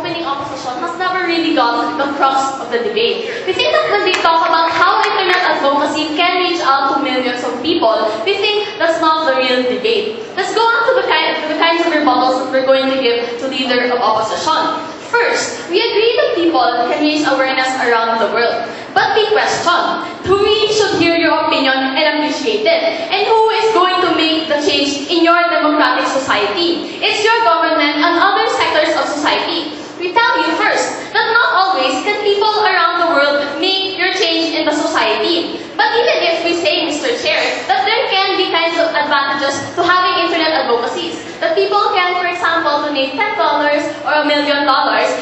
opening opposition has never really got the crux of the debate. We think that when they talk about how internet advocacy can reach out to millions of people, we think that's not the real debate. Let's go on to the kinds of rebuttals that we're going to give to leader of opposition. First, we agree that people can raise awareness around the world. But we question, who really should hear your opinion and appreciate it? And who is going to make the change in your democratic society? It's your government and other sectors of society. We tell you first that not always can people around the world make your change in the society. But even if we say, Mr. Chair, that there can be kinds of advantages to having internet advocacies, that people can, for example, donate $10 or $1 million,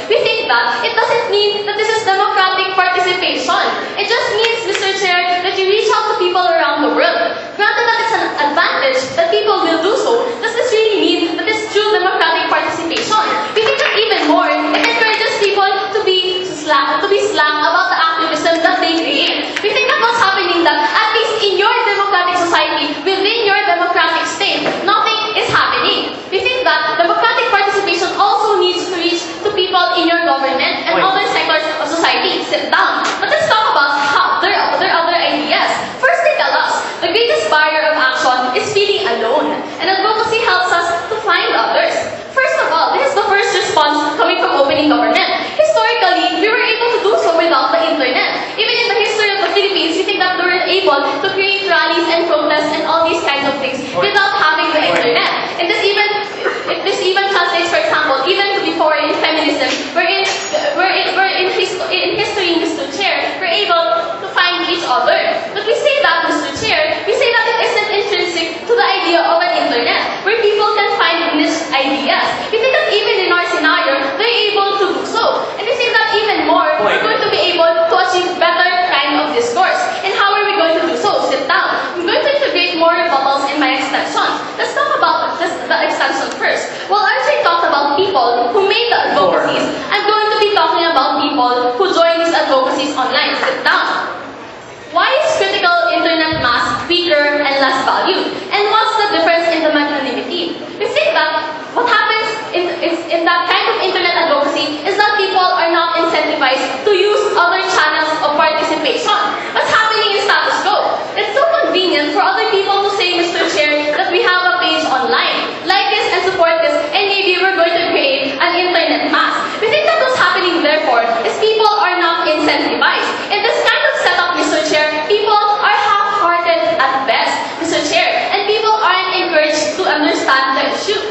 we think that it doesn't mean that this is democratic participation. It just means, Mr. Chair, that you reach out to people around the world. Granted that it's an advantage that people will do so, does this really mean that it's true democratic participation? We think that even more, it encourages people to be slack about the activism that they create. We think that what's happening that, at least in your democratic society, within your democratic state, nothing is happening. We think that democratic participation also needs to reach to people in your government and other sectors of society. Sit down. But let's talk about how there are other ideas. First, they tell us the greatest barrier of action is feeling alone, and advocacy helps us to find others. First of all, this is the first response coming from opening government. Historically, we were able to do so without the internet. Even in the history of the Philippines, we think that we were able to create rallies and protests and all these kinds of things without having the internet. And this even translates, for example, even before in feminism, in history, Mr. Chair, we're able to find each other. But we say that, Mr. Chair, we say that it isn't intrinsic to the idea of an internet, where people can find niche ideas. We think that even in our scenario, they're able to do so. And we think that even more, we're going to be able to achieve better kind of discourse. And how are we going to do so? Sit down. I'm going to integrate more rebuttals in my extension. Let's talk about the extension first. While RJ talked about people who made the advocacies, I'm going to be talking about people who join these advocacies online. Sit down. Why is critical internet mass weaker and less valued? And what's the difference in the magnanimity? We think that what happens in that kind of internet advocacy is that people are not incentivized to use other channels of participation. What's happening in status quo? It's so convenient for other people to say, Mr. Chair, that we have a page online. Like this and support this, and maybe we're going to create an internet mass. We think that what's happening, therefore, is people are not incentivized. In this kind of setup, Mr. Chair, people are half-hearted at best, Mr. Chair, and people aren't encouraged to understand the issue.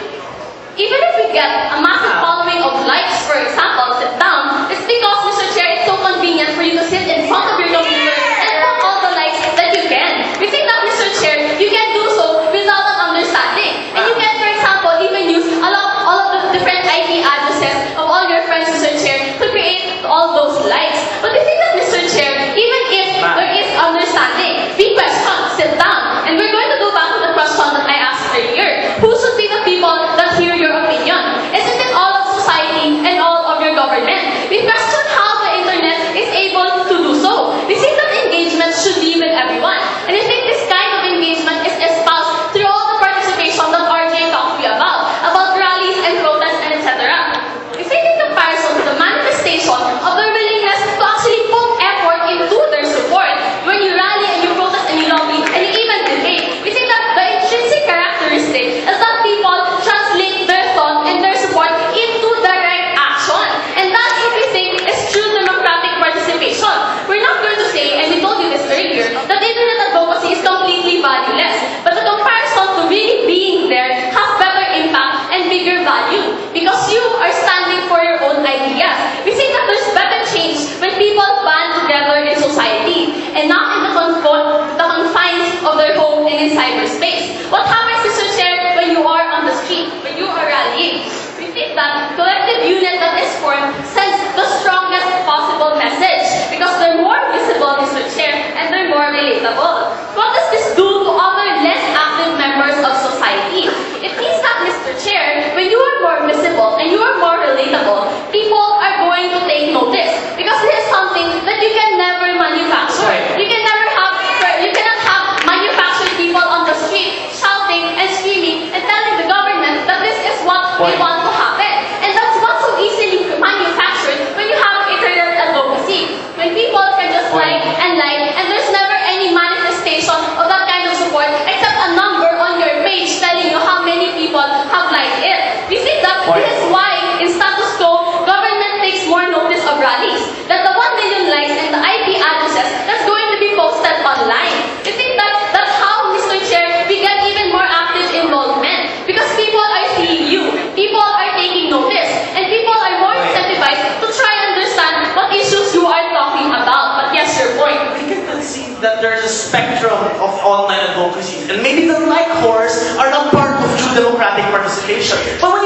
Even if we get a massive following of likes, for example, sit down, it's because, Mr. Chair, it's so convenient for you to sit in front of your computer and put all the likes that you can. We think that, Mr. Chair, you can do so without an understanding. And you can, for example, even use all of the different IP addresses of all your friends, Mr. Chair, to create all those likes. But we think that, Mr. Chair, even if there is understanding, we question, sit down. And we're going to go back to the question that I asked earlier. Who should be the people that hear your opinion? Isn't it all of society and all of your government? We question how the internet is able to do so. We think that engagement should be with everyone. And I think this kind of engagement is espoused through all the participation that RJ talked to you about rallies and protests and etc. We think in comparison to the manifestation of their willingness to actually put effort into their support, when you rally and you protest and you lobby and you even debate, we think that the intrinsic characteristic is that people translate their thought and their support into direct action. And that's what we think is true democratic participation. We're not going to say, and we told you this earlier, that internet advocacy is completely valueless. But the comparison to really being there has better impact and bigger value because you are standing for your own ideas. We think that there's better change when people band together in society and not in the confines of their home and in cyberspace. What happens, Mr. Chair, when you are on the street, when you are rallying? We think that collective unit that is formed sends the strongest possible message because they're more visible, Mr. Chair, and they're more relatable. What does this do to other less active members of society? It means that, Mr. Chair, when you are more visible and you are more relatable, people are going to take notice because this is something that you can never manufacture. You cannot have manufactured people on the street shouting and screaming and telling the government that this is what we want to happen. And that's what's so easily manufactured. of online advocacy. And maybe the like horrors are not part of true democratic participation. But when